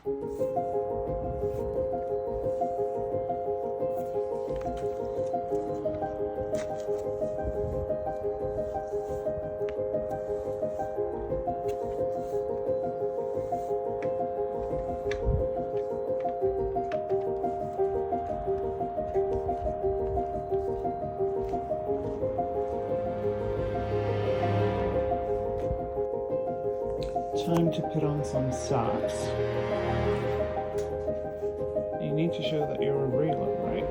Time to put on some socks. You need to show that you're a real, right?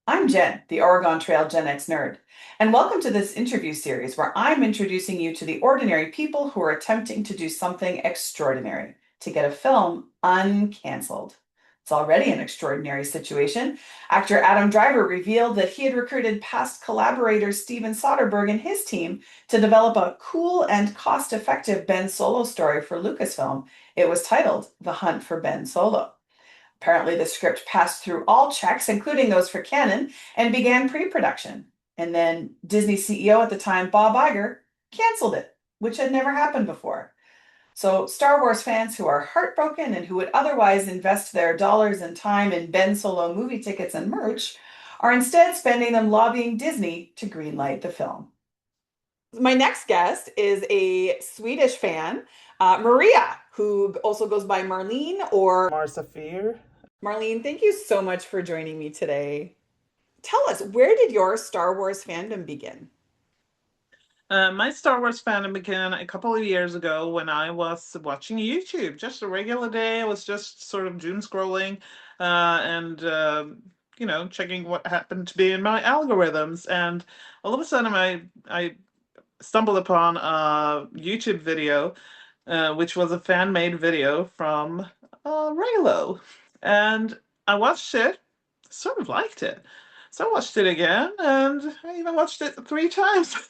I'm Jen, the Oregon Trail Gen X nerd, and welcome to this interview series where I'm introducing you to the ordinary people who are attempting to do something extraordinary to get a film uncanceled. It's already an extraordinary situation. Actor Adam Driver revealed that he had recruited past collaborator Steven Soderbergh and his team to develop a cool and cost-effective Ben Solo story for Lucasfilm. It was titled The Hunt for Ben Solo. Apparently, the script passed through all checks, including those for Canon, and began pre-production. And then Disney CEO at the time, Bob Iger, canceled it, which had never happened before. So Star Wars fans who are heartbroken and who would otherwise invest their dollars and time in Ben Solo movie tickets and merch are instead spending them lobbying Disney to greenlight the film. My next guest is a Swedish fan, Maria, who also goes by Marlean or Marsaphire. Marlean, thank you so much for joining me today. Tell us, where did your Star Wars fandom begin? My Star Wars fandom began a couple of years ago when I was watching YouTube. Just a regular day. I was just sort of doom scrolling and checking what happened to be in my algorithms. And all of a sudden, I stumbled upon a YouTube video, which was a fan-made video from Raylo. And I watched it, sort of liked it. So I watched it again, and I even watched it 3 times.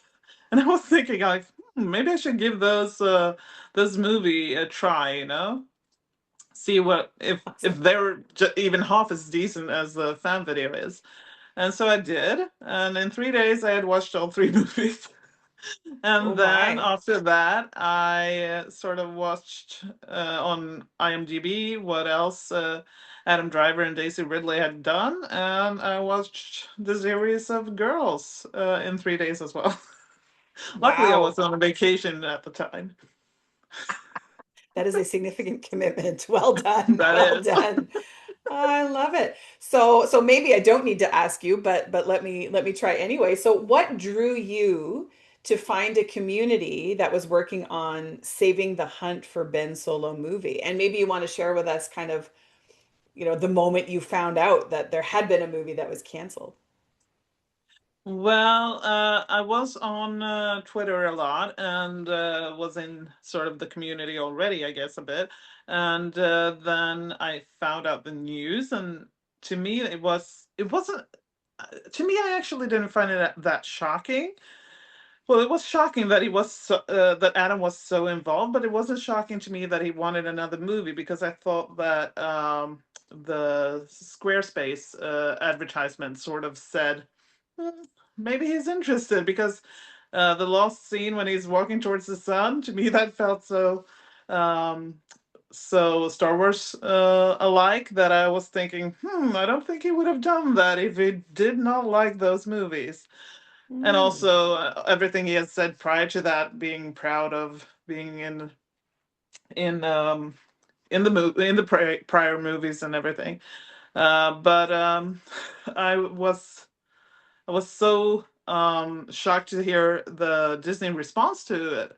And I was thinking, like, maybe I should give those movie a try, see what if they're even half as decent as the fan video is. And so I did, and in 3 days I had watched all 3 movies. And then my. after that, I sort of watched on IMDb what else Adam Driver and Daisy Ridley had done, and I watched the series of Girls in 3 days as well. Luckily, I Wow. was on a vacation at the time. That is a significant commitment. Well done. That Well is. done. I love it. So maybe I don't need to ask you, but let me try anyway. So what drew you to find a community that was working on saving the hunt for Ben Solo movie? And maybe you want to share with us kind of, the moment you found out that there had been a movie that was canceled. Well, I was on Twitter a lot and was in sort of the community already, I guess, a bit. And then I found out the news, and to me, it wasn't, to me, I actually didn't find it that shocking. Well, it was shocking that that Adam was so involved, but it wasn't shocking to me that he wanted another movie because I thought that the Squarespace advertisement sort of said, "Hmm, maybe he's interested," because the last scene when he's walking towards the sun, to me that felt um, so Star Wars alike that I was thinking, I don't think he would have done that if he did not like those movies. And Mm. also everything he has said prior to that, being proud of being in um in the prior movies and everything. But I was so shocked to hear the Disney response to it,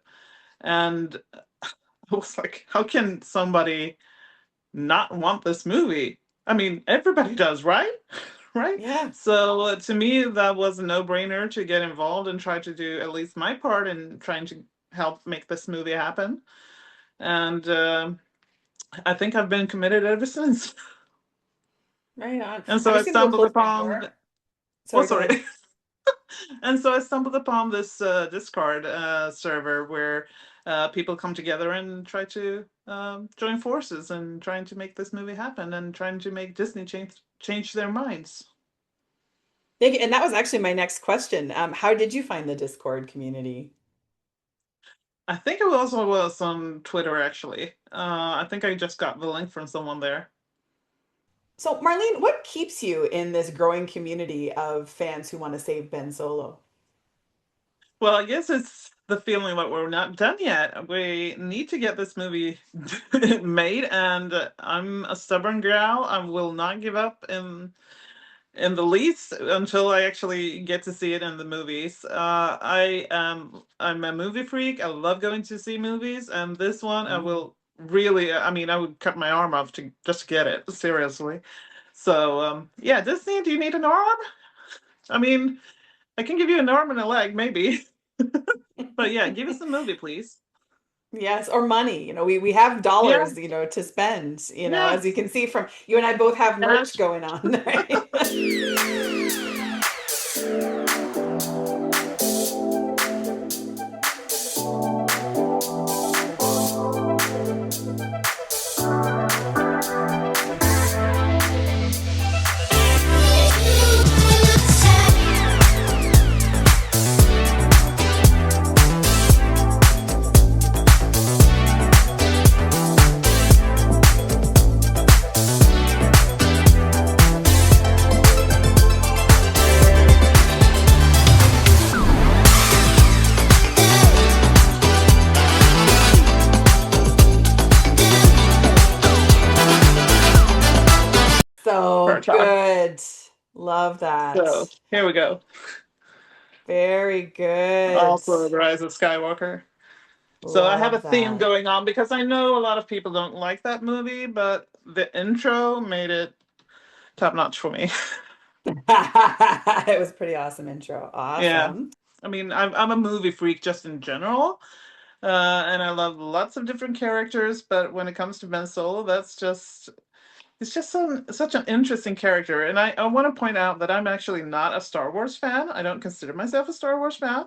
and I was like, how can somebody not want this movie? I mean, everybody does, right? Right? Yeah. So to me, that was a no-brainer to get involved and try to do at least my part in trying to help make this movie happen. And I think I've been committed ever since. Right on. And so I'm I just going to go stumbled close my upon. door. Oh, Sorry, go ahead. sorry. And so I stumbled upon this Discord server where people come together and try to join forces and trying to make this movie happen and trying to make Disney change their minds. Thank you. And that was actually my next question. How did you find the Discord community? I think it also was on Twitter actually. I think I just got the link from someone there. So, Marlene, what keeps you in this growing community of fans who want to save Ben Solo? Well, I guess it's the feeling that we're not done yet. We need to get this movie made, and I'm a stubborn gal. I will not give up in the least until I actually get to see it in the movies. I'm a movie freak. I love going to see movies, and this one I Mm. will really. I mean, I would cut my arm off to just get it seriously. So yeah, Disney, do you need an arm? I mean, I can give you an arm and a leg, maybe. But yeah, give us the movie, please. Yes, or money. We have Yeah, dollars, to spend, as you yes, can see from you and I both have merch cash. going on, right? So Talk. good. Love that. So here we go. Very good. Also, the Rise of Skywalker. So I have a Love theme that. going on because I know a lot of people don't like that movie, but the intro made it top notch for me. It was a pretty awesome intro. Yeah. Awesome. I mean, I'm a movie freak just in general, and I love lots of different characters. But when it comes to Ben Solo, that's just it's just such an interesting character. And I want to point out that I'm actually not a Star Wars fan. I don't consider myself a Star Wars fan,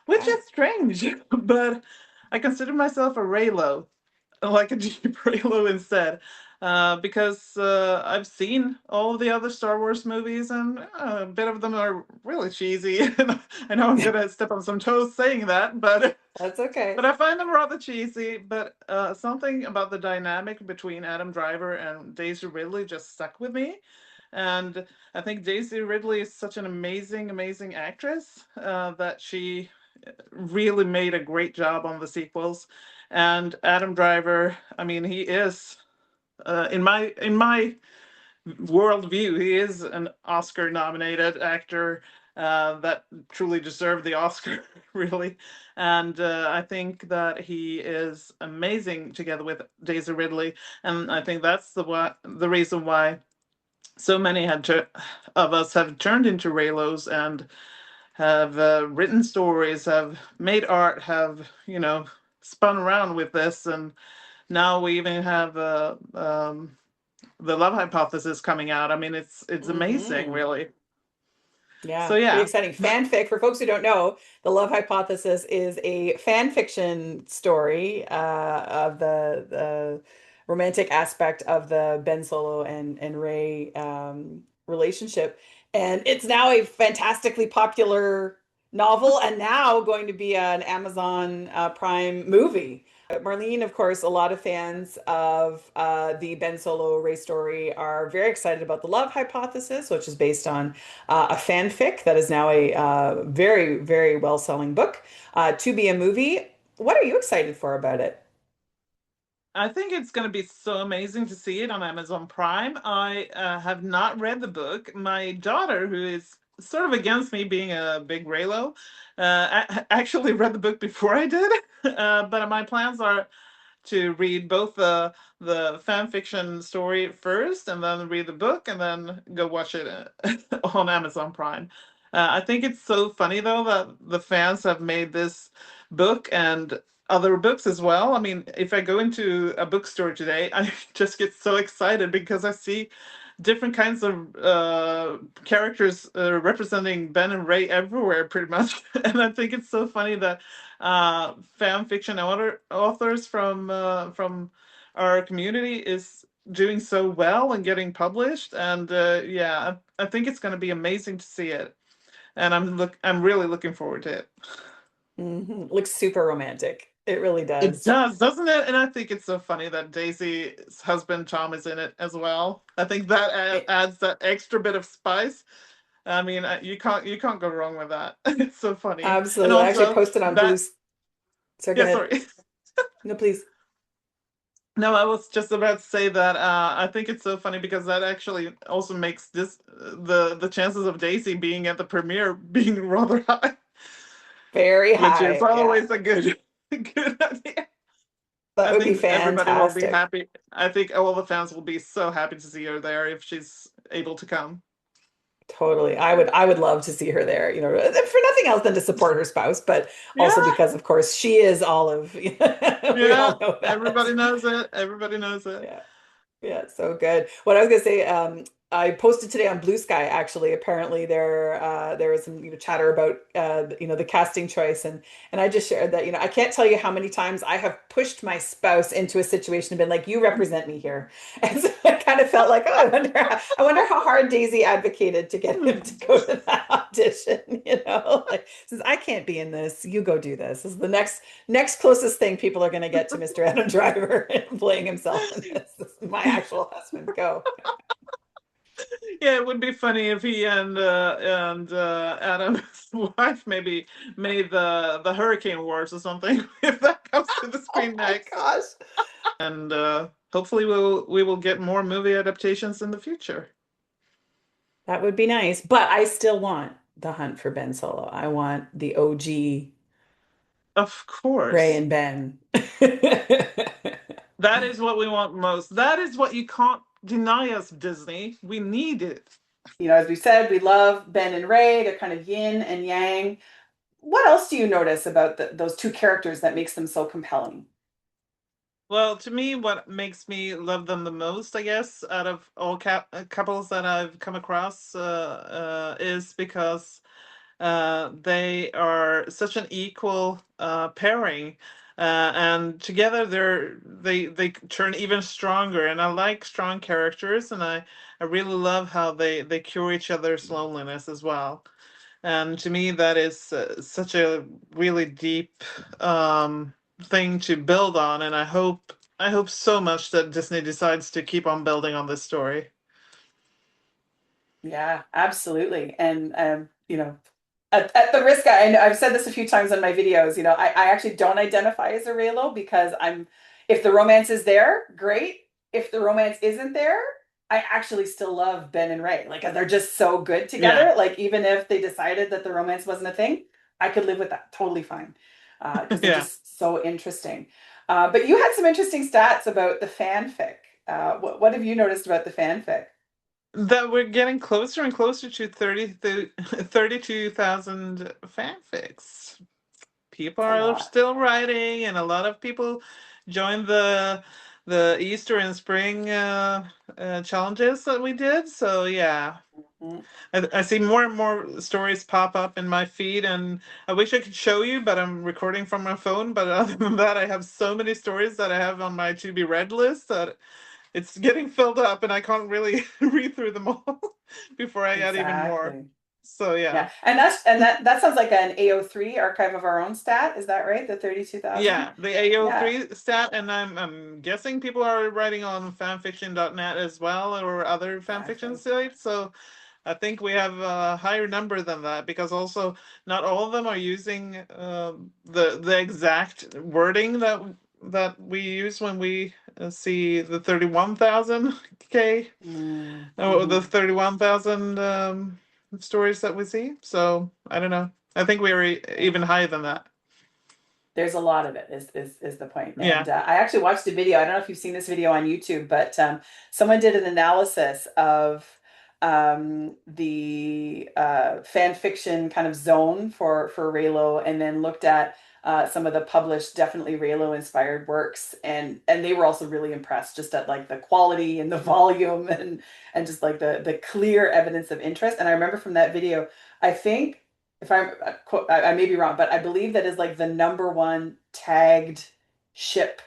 which Okay. is strange, but I consider myself a Raylo, like a Jeep Raylo instead. Because I've seen all of the other Star Wars movies, and a bit of them are really cheesy. I know I'm gonna step on some toes saying that, That's but okay. I find them rather cheesy. But something about the dynamic between Adam Driver and Daisy Ridley just stuck with me. And I think Daisy Ridley is such an amazing, amazing actress that she really made a great job on the sequels. And Adam Driver, I mean, he is in my worldview, he is an Oscar-nominated actor that truly deserved the Oscar, really. And I think that he is amazing together with Daisy Ridley, and I think that's the reason why so many of us have turned into Raylos and have written stories, have made art, have spun around with this, and now we even have the love hypothesis coming out. I mean, it's amazing, Hmm. really. So Yeah, pretty yeah, exciting. Fanfic, for folks who don't know, the Love Hypothesis is a fan fiction story of the romantic aspect of the Ben Solo and Rey relationship. And it's now a fantastically popular novel and now going to be an Amazon Prime movie. Marlene, of course, a lot of fans of the Ben Solo Rey story are very excited about the Love Hypothesis, which is based on a fanfic that is now a very, very well-selling book to be a movie. What are you excited for about it? I think it's going to be so amazing to see it on Amazon Prime. I have not read the book. My daughter, who is sort of against me being a big Raylo, actually read the book before I did. But my plans are to read both the fan fiction story first and then read the book and then go watch it on Amazon Prime. I think it's so funny though that the fans have made this book and other books as well. I mean, if I go into a bookstore today, I just get so excited because I see different kinds of characters representing Ben and Ray everywhere, pretty much. And I think it's so funny that fan fiction authors from our community is doing so well and getting published. And yeah, I think it's going to be amazing to see it, and I'm really looking forward to it. Looks super romantic. It really It does. does, doesn't it? And I think it's so funny that Daisy's husband Tom is in it as well. I think that It, adds that extra bit of spice. I mean, you can't go wrong with that. It's so funny, and absolutely. I actually also posted on that. Blues. Sorry, go Yeah, ahead. sorry. No, please. No, I was just about to say that I think it's so funny because that actually also makes this the chances of Daisy being at the premiere being rather high, Very which is high. Yeah. always a good good idea. That I would be think everybody will be fantastic. happy. I think all the fans will be so happy to see her there if she's able to come. Totally. I would love to see her there, for nothing else than to support her spouse, but also Yeah, because of course she is Olive. We yeah. all know that. Everybody knows it. Everybody knows it. Yeah. Yeah, so good. What I was gonna say, I posted today on Blue Sky actually. Apparently there was some chatter about the casting choice, and I just shared that I can't tell you how many times I have pushed my spouse into a situation and been like, you represent me here. And so I kind of felt like, oh, I wonder how hard Daisy advocated to get him to go to that audition, like since I can't be in this, you go do this. This is the next closest thing people are going to get to Mr. Adam Driver playing himself in this. This is my actual husband. Go. Yeah, it would be funny if he and Adam's wife maybe made the Hurricane Wars or something. If that comes to the Oh screen my next, gosh. and hopefully we will get more movie adaptations in the future. That would be nice. But I still want the hunt for Ben Solo. I want the OG Of Ray course. and Ben. That is what we want most. That is what you can't deny us, Disney. We need it. As we said, we love Ben and Ray. They're kind of yin and yang. What else do you notice about those two characters that makes them so compelling? Well, to me, what makes me love them the most, I guess, out of all couples that I've come across, is because they are such an equal pairing, and together they turn even stronger. And I like strong characters, and I really love how they cure each other's loneliness as well. And to me, that is such a really deep thing to build on. And I hope so much that Disney decides to keep on building on this story. Yeah, absolutely. And at the risk, I know I've said this a few times on my videos, I actually don't identify as a Raylo because if the romance is there, great. If the romance isn't there, I actually still love Ben and Ray. Like they're just so good Yeah, together. Like even if they decided that the romance wasn't a thing, I could live with that totally fine. Because they're yeah. just so interesting. But you had some interesting stats about the fanfic. What have you noticed about the fanfic? That we're getting closer and closer to 32,000 fanfics. People It's a are lot. still writing, and a lot of people joined the Easter and spring challenges that we did. So yeah, Mhm. I see more and more stories pop up in my feed, and I wish I could show you, but I'm recording from my phone. But other than that, I have so many stories that I have on my to be read list that it's getting filled up, and I can't really read through them all before I add even more. Exactly. So yeah. Yeah. And that sounds like an AO3 archive of our own stat. Is that right? The 32,000? Yeah, the Yeah, AO3 stat, and I'm guessing people are writing on fanfiction.net as well or other fanfiction exactly. sites. So I think we have a higher number than that because also not all of them are using the exact wording that we use when we see the 31,000 K or the Mm-hmm. 31,000 stories that we see. So I don't know. I think we are Yeah. even higher than that. There's a lot of it is the point. Yeah. And I actually watched a video. I don't know if you've seen this video on YouTube, but someone did an analysis of the fan fiction kind of zone for Raylo, and then looked at some of the published, definitely Reylo inspired works, and they were also really impressed just at like the quality and the volume and just like the clear evidence of interest. And I remember from that video, I think if I'm I may be wrong, but I believe that is like the number one tagged ship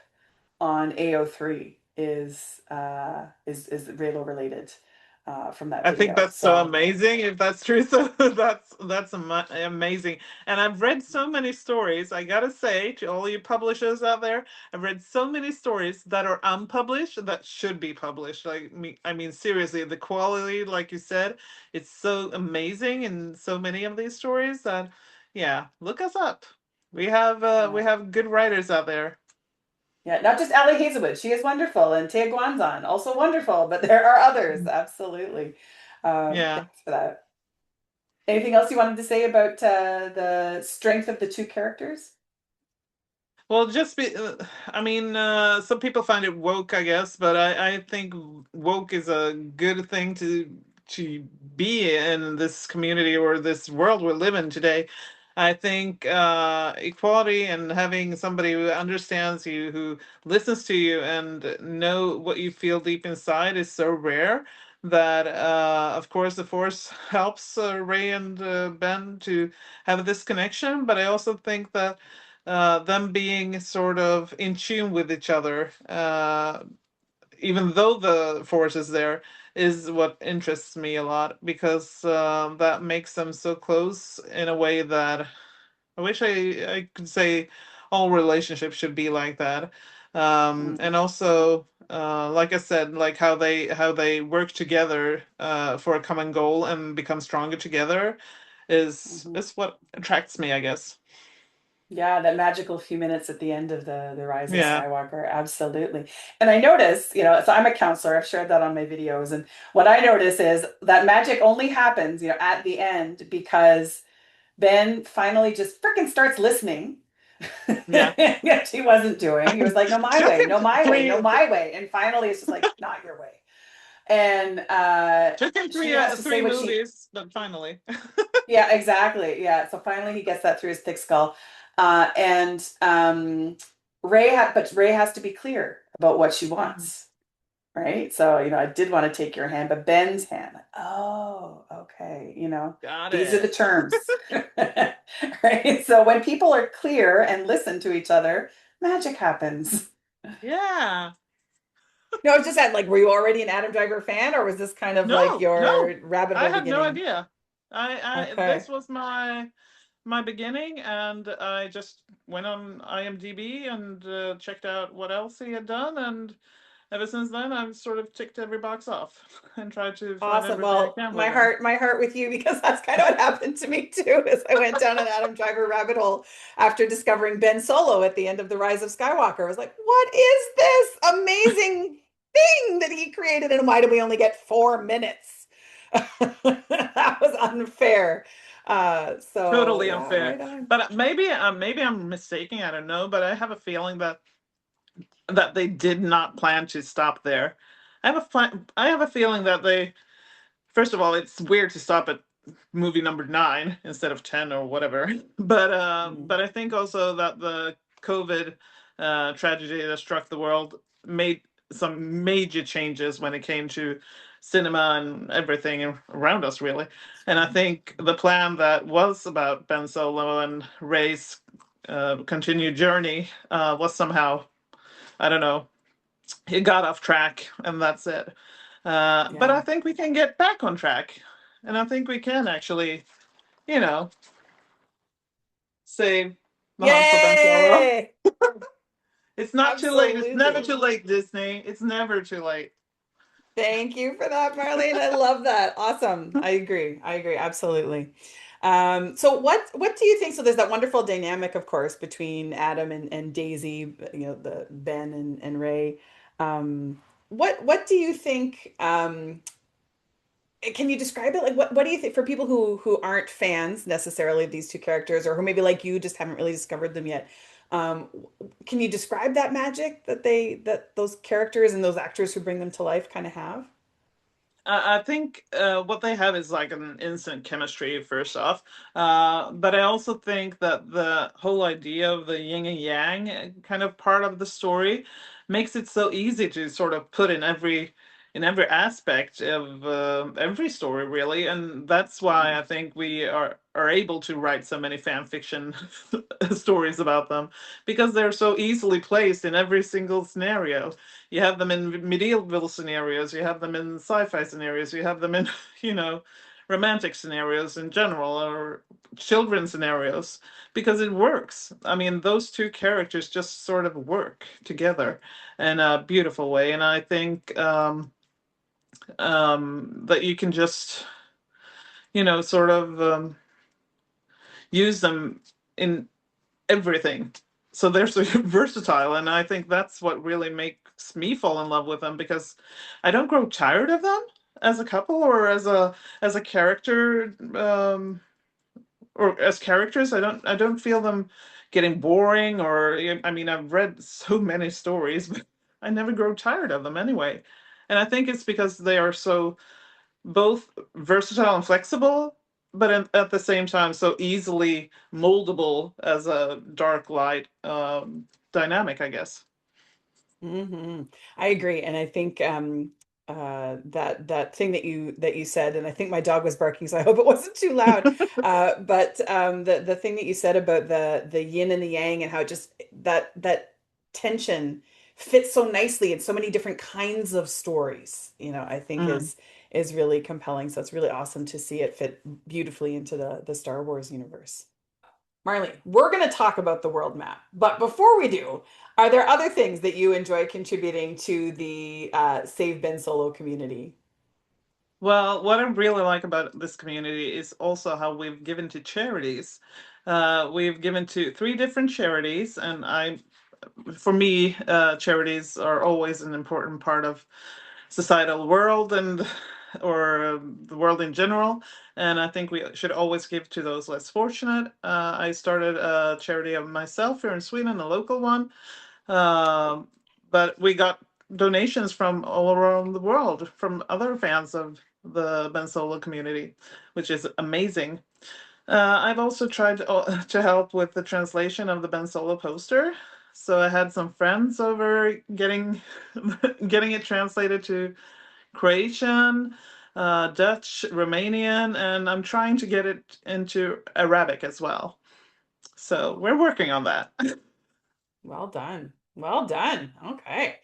on AO3 is Reylo related from that I think video. that's so So amazing if that's true. So that's amazing. And I've read so many stories. I gotta say to all you publishers out there, I've read so many stories that are unpublished that should be published. Like me, I mean, seriously, the quality, like you said, it's so amazing in so many of these stories that, yeah, look us up. We yeah. have good writers out there. Yeah, not just Ali Hazelwood. She is wonderful, and Tia Guanzon, also wonderful, but there are others. Absolutely. Yeah. Thanks for that. Anything else you wanted to say about the strength of the two characters? Well, I mean, some people find it woke, I guess, but I think woke is a good thing to be in this community or this world we live in today. I think equality and having somebody who understands you, who listens to you, and know what you feel deep inside is so rare that, of course, the Force helps Ray and Ben to have this connection. But I also think that them being sort of in tune with each other, even though the force is there, is what interests me a lot because that makes them so close in a way that I wish I could say all relationships should be like that. Mm, And also, like I said, like how they work together for a common goal and become stronger together mhm. is what attracts me, I guess. Yeah, that magical few minutes at the end of the Rise of Yeah, Skywalker, absolutely. And I notice, so I'm a counselor. I've shared that on my videos, and what I notice is that magic only happens, at the end because Ben finally just freaking starts listening. yeah. Which he wasn't doing. He was like, no, my Took way, him no, my way, no, three. my way. And finally, it's just like, not your way. And Took him she has to say three what she, movies, but finally. yeah, exactly. Yeah. So finally, he gets that through his thick skull. And but Ray has to be clear about what she Mhm. wants. Right. So, I did want to take your hand, but Ben's hand, like, oh, okay. Got These are the it. terms. Right. So when people are clear and listen to each other, magic happens. Yeah. No, it's just that, like, were you already an Adam Driver fan, or was this kind of like No, no. your rabbit I hole had no beginning? idea. Okay. This was my beginning, and I just went on IMDb and checked out what else he had done, and ever since then, I've sort of ticked every box off and tried to find Awesome. everything I Well, can my with him. heart, my heart with you because that's kind of what happened to me too, as I went down an Adam Driver rabbit hole after discovering Ben Solo at the end of The Rise of Skywalker. I was like, what is this amazing thing that he created, and why do we only get 4 minutes? That was unfair. So Totally yeah, unfair. right on. But maybe I'm mistaken. I don't know. But I have a feeling that they did not plan to stop there. I have a feeling that they, first of all, it's weird to stop at movie number 9 instead of 10 or whatever. Mm, But I think also that the COVID tragedy that struck the world made some major changes when it came to cinema and everything around us, really. that's And I true. think the plan that was about Ben Solo and Ray's continued journey was somehow, I don't know, it got off track, and that's it. But I Yeah. think we can get back on track, and I think we can actually, you know, save the hunt for Ben Solo. Yay! It's not too late. It's never Absolutely. too late, Disney. It's never too late. Thank you for that, Marlene. I love that. Awesome. I agree. I agree. Absolutely. So what do you think? So there's that wonderful dynamic, of course, between Adam and Daisy, the Ben and Ray. What do you think? Can you describe it? Like what do you think for people who aren't fans necessarily of these two characters, or who maybe like you just haven't really discovered them yet? Um, can you describe that magic that those characters and those actors who bring them to life kind of have? I think what they have is like an instant chemistry, first off. But I also think that the whole idea of the yin and yang kind of part of the story makes it so easy to sort of put in every aspect of every story, really. And that's why I think we are able to write so many fan fiction stories about them, because they're so easily placed in every single scenario. You have them in medieval scenarios, you have them in sci-fi scenarios, you have them in you know romantic scenarios in general, or children scenarios, because it works. I mean, those two characters just sort of work together in a beautiful way, and I think that you can just sort of use them in everything. So they're so versatile, and I think that's what really makes me fall in love with them, because I don't grow tired of them as a couple, or as a character, or as characters. I don't feel them getting boring, or I mean, I've read so many stories, but I never grow tired of them anyway. And I think it's because they are so both versatile and flexible, but at the same time so easily moldable as a dark light dynamic, I guess. I agree, and I think that thing that you said, and I think my dog was barking, so I hope it wasn't too loud. But the thing that you said about the yin and the yang, and how it just that tension fits so nicely in so many different kinds of stories, I think Mm. is really compelling. So it's really awesome to see it fit beautifully into the Star Wars universe. Marlene, we're going to talk about the world map. But before we do, are there other things that you enjoy contributing to the Save Ben Solo community? Well, what I really like about this community is also how we've given to charities. We've given to three different charities, and for me, charities are always an important part of societal world, and or the world in general. And I think we should always give to those less fortunate. I started a charity of myself here in Sweden, a local one, um, but we got donations from all around the world from other fans of the Ben Solo community, which is amazing. I've also tried to help with the translation of the Ben Solo poster. So I had some friends over getting it translated to Croatian, Dutch, Romanian, and I'm trying to get it into Arabic as well. So we're working on that. Well done. Well done. Okay.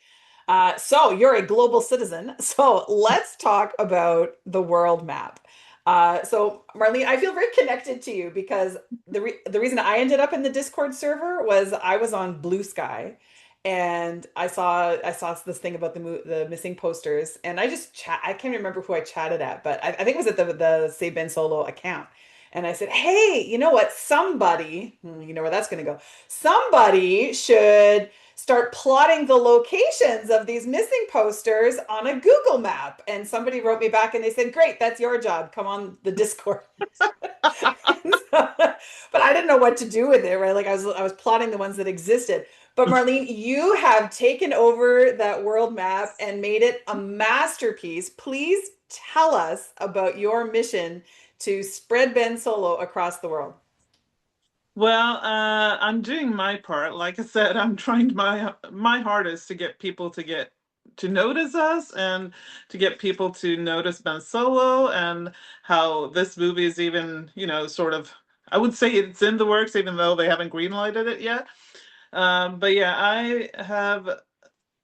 So you're a global citizen. So let's talk about the world map. So Marlene, I feel very connected to you because the reason I ended up in the Discord server was I was on Bluesky, and I saw this thing about the missing posters, and I can't remember who I chatted at, but I think it was at the Say Ben Solo account. And I said, hey, you know what? Somebody, you know where that's going to go. Somebody should start plotting the locations of these missing posters on a Google map. And somebody wrote me back and they said, great, that's your job. Come on the Discord. But I didn't know what to do with it, right? Like I was plotting the ones that existed. But Marlene, you have taken over that world map and made it a masterpiece. Please tell us about your mission to spread Ben Solo across the world. Well, I'm doing my part. Like I said, I'm trying my hardest to get people to notice us, and to get people to notice Ben Solo, and how this movie is even, sort of. I would say it's in the works, even though they haven't greenlighted it yet. But yeah, I have,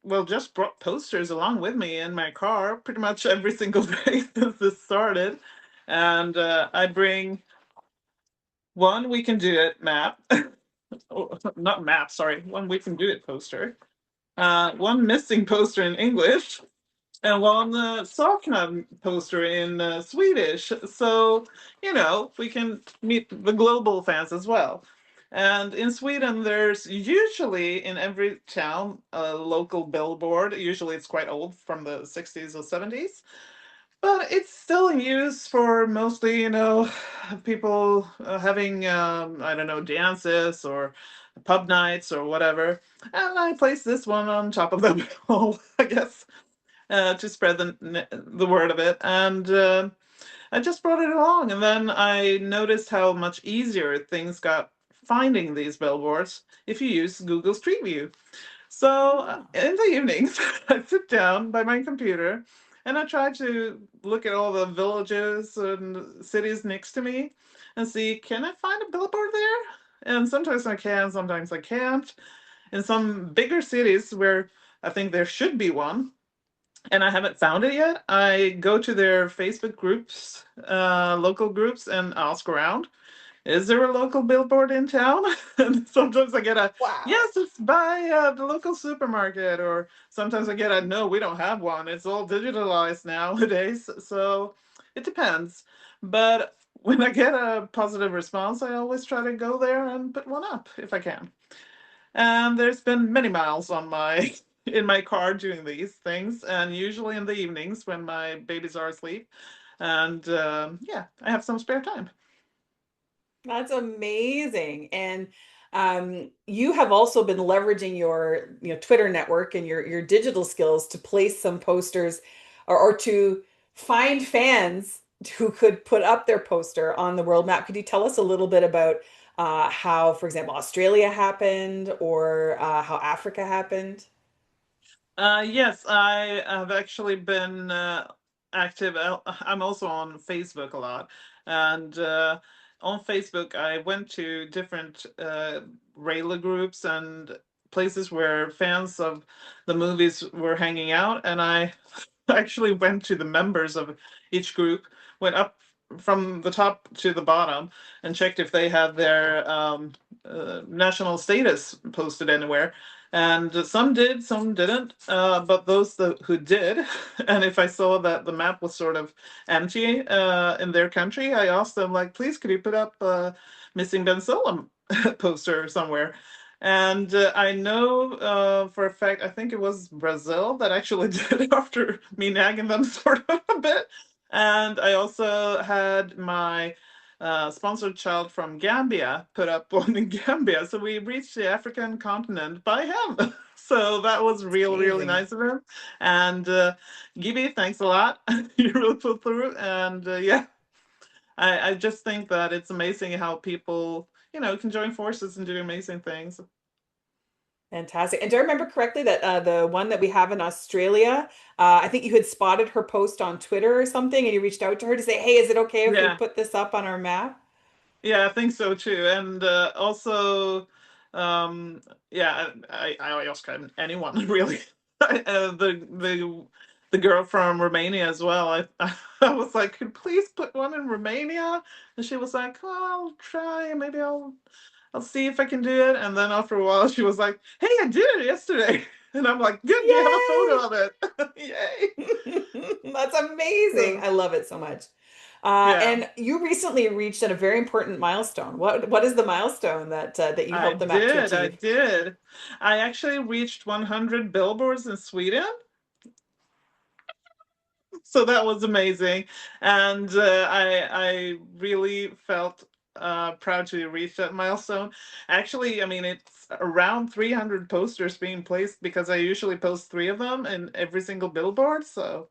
well, just brought posters along with me in my car pretty much every single day since this started, and I bring one We Can Do It map. Oh, not map, sorry, one We Can Do It poster, one missing poster in English, and one Sakna poster in Swedish. So, we can meet the global fans as well. And in Sweden, there's usually in every town a local billboard. Usually it's quite old, from the 60s or 70s. But it's still in use for mostly, people having, I don't know, dances or pub nights or whatever. And I placed this one on top of them all, I guess. to spread the word of it. And I just brought it along. And then I noticed how much easier things got finding these billboards if you use Google Street View. So Oh, in the evenings, I sit down by my computer and I try to look at all the villages and cities next to me and see, can I find a billboard there? And sometimes I can, sometimes I can't. In some bigger cities where I think there should be one, and I haven't found it yet, I go to their Facebook groups, local groups, and ask around, is there a local billboard in town? And sometimes I get a, wow. yes, it's by the local supermarket. Or sometimes I get a, no, we don't have one. It's all digitalized nowadays. So it depends. But when I get a positive response, I always try to go there and put one up if I can. And there's been many miles on my in my car doing these things, and usually in the evenings when my babies are asleep. And yeah, I have some spare time. That's amazing. And you have also been leveraging your, Twitter network and your digital skills to place some posters or to find fans who could put up their poster on the world map. Could you tell us a little bit about how, for example, Australia happened or how Africa happened? Yes, I have actually been active. I'm also on Facebook a lot. And on Facebook, I went to different Rayla groups and places where fans of the movies were hanging out. And I actually went to the members of each group, went up from the top to the bottom, and checked if they had their national status posted anywhere. And some did, some didn't. But those who did, and if I saw that the map was sort of empty in their country, I asked them, like, please, could you put up a missing Ben Solom poster somewhere? And I know for a fact, I think it was Brazil that actually did it after me nagging them sort of a bit. And I also had my sponsored child from Gambia put up one in Gambia. So we reached the African continent by him. So that was really Amazing. nice of him. And Gibby, thanks a lot. You really pulled through. And yeah, I just think that it's amazing how people, can join forces and do amazing things. Fantastic. And do I remember correctly that the one that we have in Australia, I think you had spotted her post on Twitter or something, and you reached out to her to say, "Hey, is it okay if we Yeah. put this up on our map?" Yeah, I think so too. And also, um, yeah, I ask anyone really. The girl from Romania as well. I was like, could please put one in Romania? And she was like, oh, I'll try. Maybe I'll see if I can do it. And then after a while, she was like, hey, I did it yesterday. And I'm like, good. Do you have a Yay! photo of it? Yay! That's amazing. So, I love it so much. yeah. And you recently reached at a very important milestone. What is the milestone that you I helped the map to did. I achieve? did. I actually reached 100 billboards in Sweden. So that was amazing. And I really felt proud to reach that milestone. Actually, I mean, it's around 300 posters being placed because I usually post three of them in every single billboard. So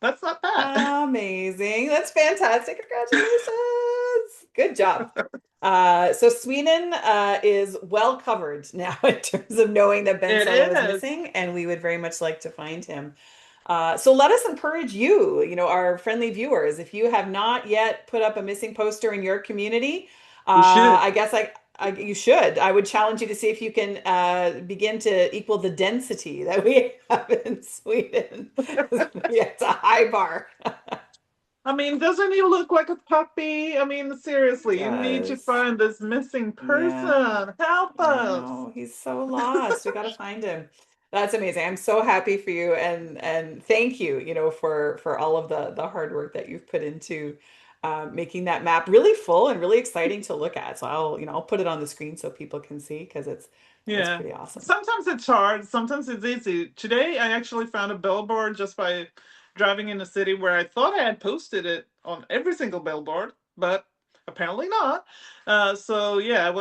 that's not bad. Amazing. That's fantastic. Congratulations. Good job. So Sweden is well covered now in terms of knowing that Ben It Solo is is. missing, and we would very much like to find him. So let us encourage you, our friendly viewers, if you have not yet put up a missing poster in your community, You should. I guess you should. I would challenge you to see if you can begin to equal the density that we have in Sweden. Yeah, it's a high bar. I mean, doesn't he look like a puppy? I mean, He seriously, you need to does. find this missing Yeah. person. Help I us. know. He's so lost. We got to find him. That's amazing. I'm so happy for you and thank you, for all of the hard work that you've put into making that map really full and really exciting to look at. So I'll put it on the screen so people can see because it's Yeah. pretty awesome. Sometimes it's hard, sometimes it's easy. Today, I actually found a billboard just by driving in a city where I thought I had posted it on every single billboard, but apparently not. So yeah, I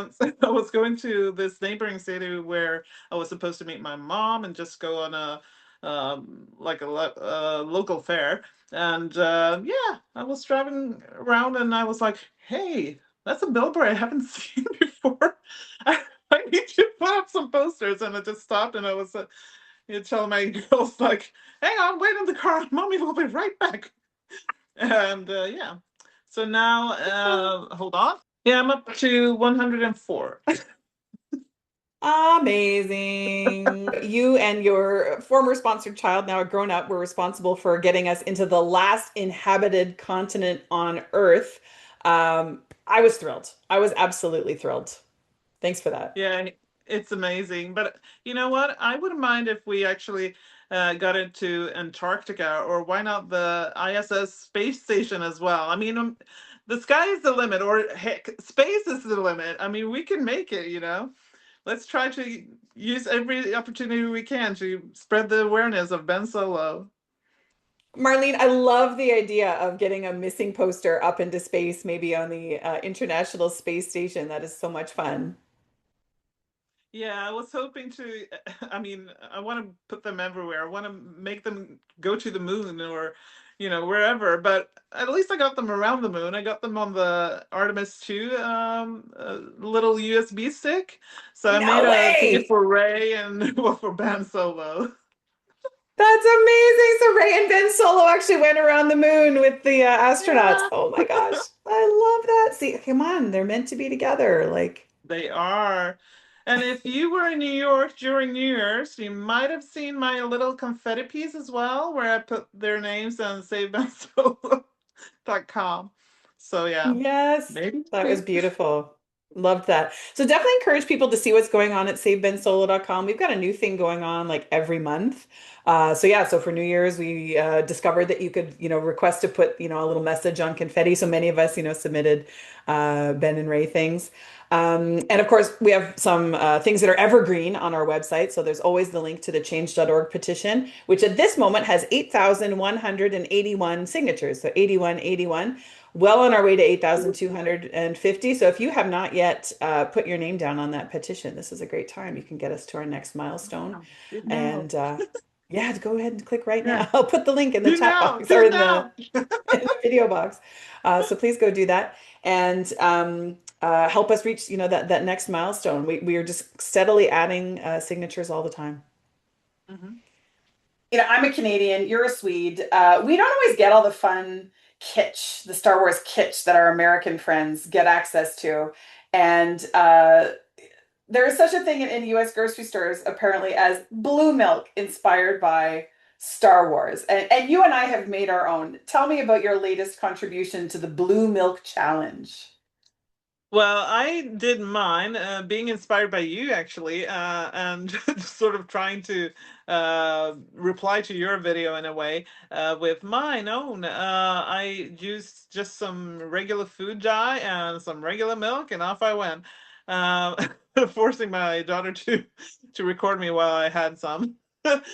was going to this neighboring city where I was supposed to meet my mom and just go on a like a local fair. And yeah, I was driving around and I was like, hey, that's a billboard I haven't seen before. I need to put up some posters. And I just stopped and I was telling my girls, like, hang on, wait in the car. Mommy will be right back. And yeah. So now, hold on. Yeah, I'm up to 104. Amazing. You and your former sponsored child, now a grown up, were responsible for getting us into the last inhabited continent on Earth. I was thrilled. I was absolutely thrilled. Thanks for that. Yeah, it's amazing. But you know what? I wouldn't mind if we actually got into Antarctica, or why not the ISS space station as well? I mean, the sky is the limit, or heck, space is the limit. I mean, we can make it, you know? Let's try to use every opportunity we can to spread the awareness of Ben Solo. Marlene, I love the idea of getting a missing poster up into space, maybe on the International Space Station. That is so much fun. Yeah, I was hoping to. I mean, I want to put them everywhere. I want to make them go to the moon, or, wherever. But at least I got them around the moon. I got them on the Artemis 2 little USB stick. So I made No a ticket way. for Ray and well, for Ben Solo. That's amazing. So Ray and Ben Solo actually went around the moon with the astronauts. Yeah. Oh my gosh. I love that. See, come on, they're meant to be together. Like, They are. And if you were in New York during New Year's, you might have seen my little confetti piece as well, where I put their names on SaveBenSolo.com. So yeah, yes, maybe. that was beautiful. Loved that. So definitely encourage people to see what's going on at SaveBenSolo.com. We've got a new thing going on like every month. So yeah, so for New Year's, we discovered that you could, request to put, a little message on confetti. So many of us, submitted Ben and Ray things. And of course, we have some things that are evergreen on our website. So there's always the link to the change.org petition, which at this moment has 8,181 signatures. So 8181, well on our way to 8,250. So if you have not yet put your name down on that petition, this is a great time. You can get us to our next milestone. Do now. And yeah, go ahead and click right Yeah. now. I'll put the link in the Do chat now. box or Do in the now. video box. So please go do that and help us reach, that next milestone. We are just steadily adding signatures all the time. Mhm. I'm a Canadian, you're a Swede. We don't always get all the fun kitsch, the Star Wars kitsch that our American friends get access to. And there is such a thing in US grocery stores, apparently, as blue milk inspired by Star Wars. And you and I have made our own. Tell me about your latest contribution to the blue milk challenge. Well, I did mine, being inspired by you actually, and sort of trying to reply to your video in a way with mine own. I used just some regular food dye and some regular milk, and off I went, uh, forcing my daughter to record me while I had some. But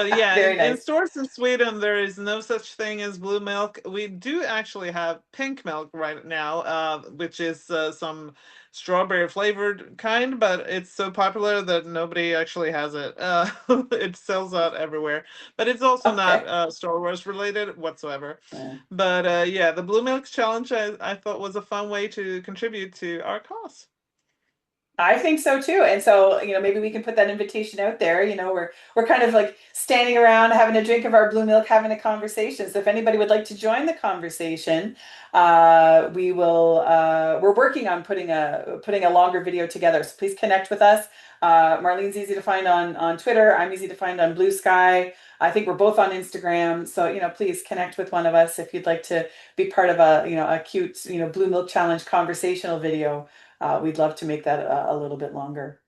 yeah, Very in nice. stores in Sweden, there is no such thing as blue milk. We do actually have pink milk right now, which is some strawberry flavored kind, but it's so popular that nobody actually has it. It sells out everywhere, but it's also not Okay. Star Wars related whatsoever. Yeah. But yeah, the Blue Milk Challenge I thought was a fun way to contribute to our cause. I think so too. And so, maybe we can put that invitation out there. We're kind of like standing around having a drink of our blue milk, having a conversation. So if anybody would like to join the conversation, we're working on putting a longer video together. So please connect with us. Marlene's easy to find on Twitter. I'm easy to find on Bluesky. I think we're both on Instagram. So, please connect with one of us if you'd like to be part of a cute, blue milk challenge conversational video. We'd love to make that a little bit longer.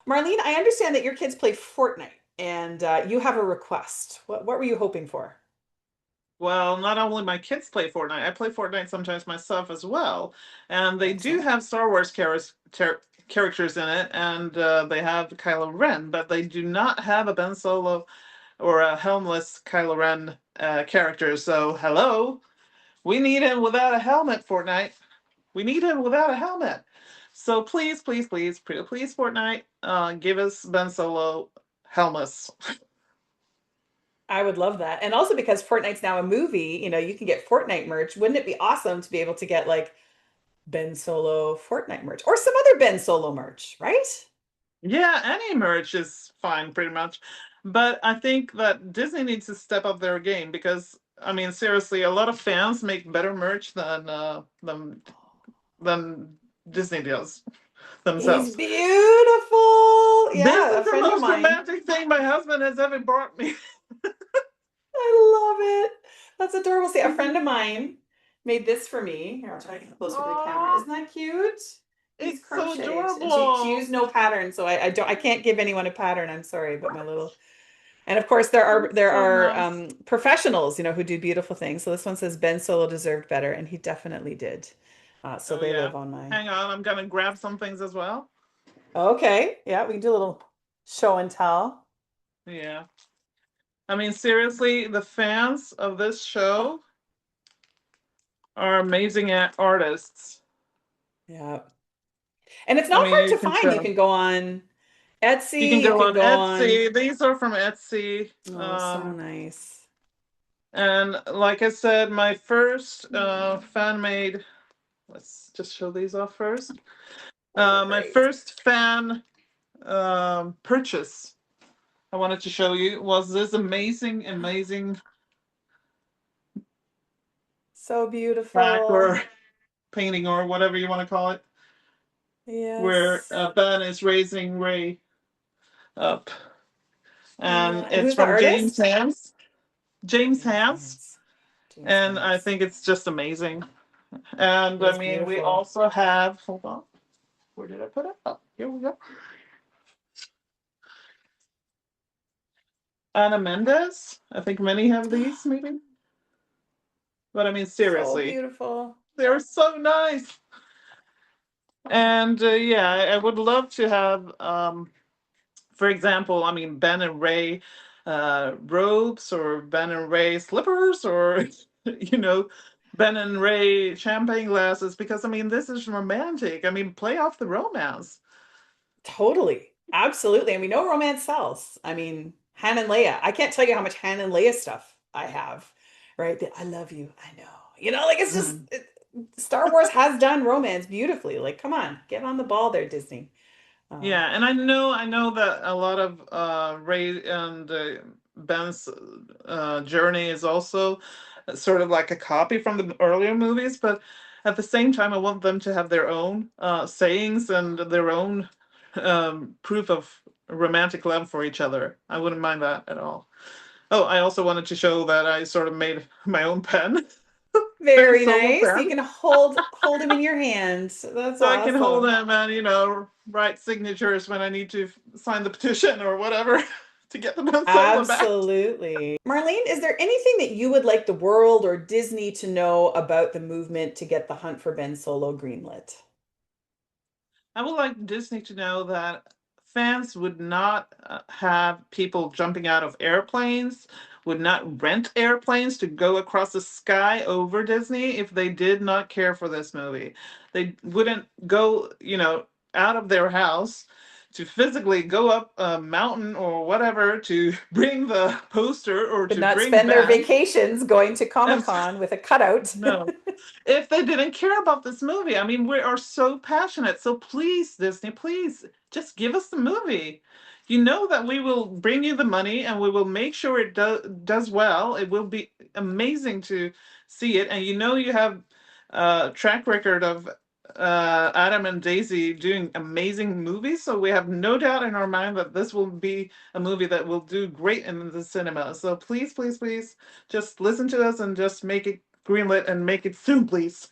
Marlene, I understand that your kids play Fortnite and you have a request. What were you hoping for? Well, not only my kids play Fortnite, I play Fortnite sometimes myself as well. And they do Excellent. have Star Wars characters in it, and they have Kylo Ren, but they do not have a Ben Solo or a helmless Kylo Ren character. So, hello, we need him without a helmet, Fortnite. We need him without a helmet. So please, please, please, please, Fortnite, give us Ben Solo helmless. I would love that. And also because Fortnite's now a movie, you can get Fortnite merch. Wouldn't it be awesome to be able to get like Ben Solo Fortnite merch or some other Ben Solo merch, right? Yeah, any merch is fine, pretty much. But I think that Disney needs to step up their game because, I mean, seriously, a lot of fans make better merch than Disney does He's themselves. beautiful. This Yeah, is a the friend of most mine. romantic thing my husband has ever bought me. I love it. That's adorable. See, a friend of mine made this for me. Here, I'll try to get closer to the camera. Oh, Isn't that cute? He's it's so crocheted, and she adorable. used no pattern, so I can't give anyone a pattern. I'm sorry, but my little. And of course, there are It's there so are nice. professionals, who do beautiful things. So this one says Ben Solo deserved better, and he definitely did. So Oh they yeah. live on my. Hang on, I'm gonna grab some things as well. Okay, yeah, we can do a little show and tell. Yeah. I mean, seriously, the fans of this Oh, show are amazing artists. yeah. And it's I not mean, hard you to can find. You tell. can go on You can Etsy, you go can on go on. Etsy. These are from Etsy. Oh, so nice. And like I said, my first fan made, let's just show these off first. Oh, they're My great. first fan purchase I wanted to show you was this amazing, amazing So plaque beautiful. or painting or whatever you want to call it, where Yes. Ben is raising Ray up. Yeah. And And it's who's the from James artist? Hans. James James Hans. Hans. James And I Hans. think it's just amazing. And It I is mean, we beautiful. also have, hold on, where did I put it? Oh, here we go. Anna Mendez. I think many have these, maybe. But I mean, So seriously, beautiful. they're so nice. And yeah, I would love to have, for example, I mean, Ben and Ray robes or Ben and Ray slippers or, you know, Ben and Ray champagne glasses because I mean, this is romantic. I mean, play off the romance. Totally. Absolutely. And we know romance sells. I mean, Han and Leia. I can't tell you how much Han and Leia stuff I have, right? I love you. I know. Like it's just Mhm. Star Wars has done romance beautifully. Like, come on, get on the ball there, Disney. Um, Yeah, and I know that a lot of Ray and Ben's journey is also sort of like a copy from the earlier movies, but at the same time, I want them to have their own sayings and their own proof of romantic love for each other. I wouldn't mind that at all. Oh, I also wanted to show that I sort of made my own pen, pen Very solo nice. pen, You can hold him in your hands. That's so I can hold awesome. them and write signatures when I need to sign the petition or whatever to get the pen solo back. Absolutely. Marlene, is there anything that you would like the world or Disney to know about the movement to get the Hunt for Ben Solo greenlit? I would like Disney to know that fans would not have people jumping out of airplanes, would not rent airplanes to go across the sky over Disney if they did not care for this movie. They wouldn't go, out of their house to physically go up a mountain or whatever to bring the poster or Would to not bring spend their Ben. vacations going to And Comic-Con with a cutout. no, if they didn't care about this movie. I mean, we are so passionate. So please, Disney, please just give us the movie. You know that we will bring you the money and we will make sure it does well. It will be amazing to see it. And you have a track record of Adam and Daisy doing amazing movies. So we have no doubt in our mind that this will be a movie that will do great in the cinema. So please, please, please just listen to us and just make it greenlit and make it soon, please.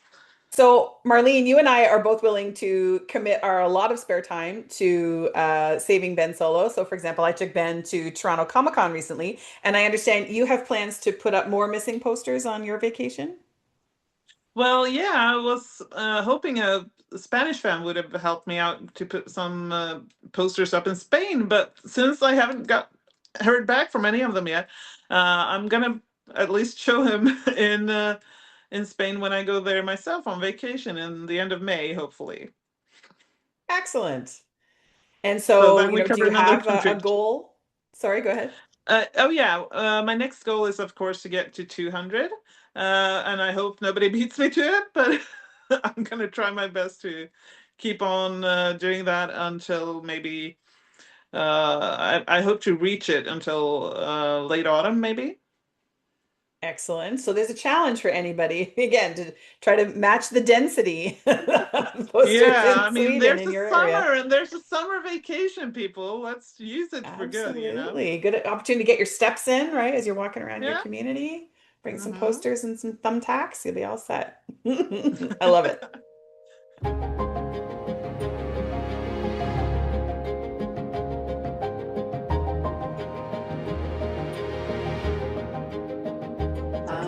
So, Marlene, you and I are both willing to commit our a lot of spare time to saving Ben Solo. So, for example, I took Ben to Toronto Comic Con recently, and I understand you have plans to put up more missing posters on your vacation. Well, yeah, I was hoping a Spanish fan would have helped me out to put some posters up in Spain, but since I haven't got heard back from any of them yet, I'm gonna at least show him in Spain when I go there myself on vacation in the end of May, hopefully. Excellent. And So so, then we do cover you another have a country. goal? Sorry, go ahead. Oh yeah, my next goal is of course to get to 200, and I hope nobody beats me to it. But I'm gonna try my best to keep on doing that until maybe I hope to reach it until late autumn, maybe. Excellent. So there's a challenge for anybody, again, to try to match the density of posters Yeah, in I mean, Sweden there's in a your area. summer and there's a summer vacation, people. Let's use it for good, you know? Absolutely. Good opportunity to get your steps in, right? As you're walking around your Yeah. community. Bring some Hmm. posters and some thumbtacks. You'll be all set. I love it.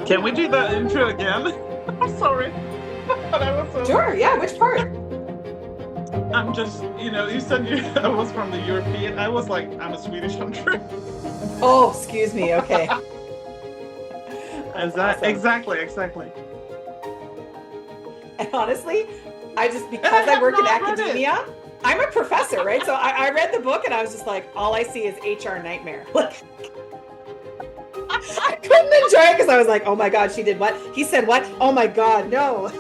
Can we do that intro again? I'm sorry. But I was so Sure. Yeah. Which part? I'm just, you said I was from the European. I was like, I'm a Swedish hunter. Oh, excuse me. Okay. Is That's that awesome. exactly? And honestly, And because I I have work in not read it. academia, I'm a professor, right? So I read the book and I was just like, all I see is HR nightmare. Like, I couldn't enjoy it because I was like, oh my God, she did what? He said what? Oh my God, no.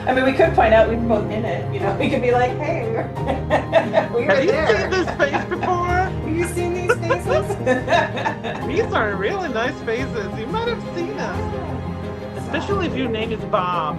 I mean, we could point out we were both in it. We could be like, hey, we were Have you there. seen this face before? Have you seen these faces? These are really nice faces. You might have seen them, especially if your name is Bob.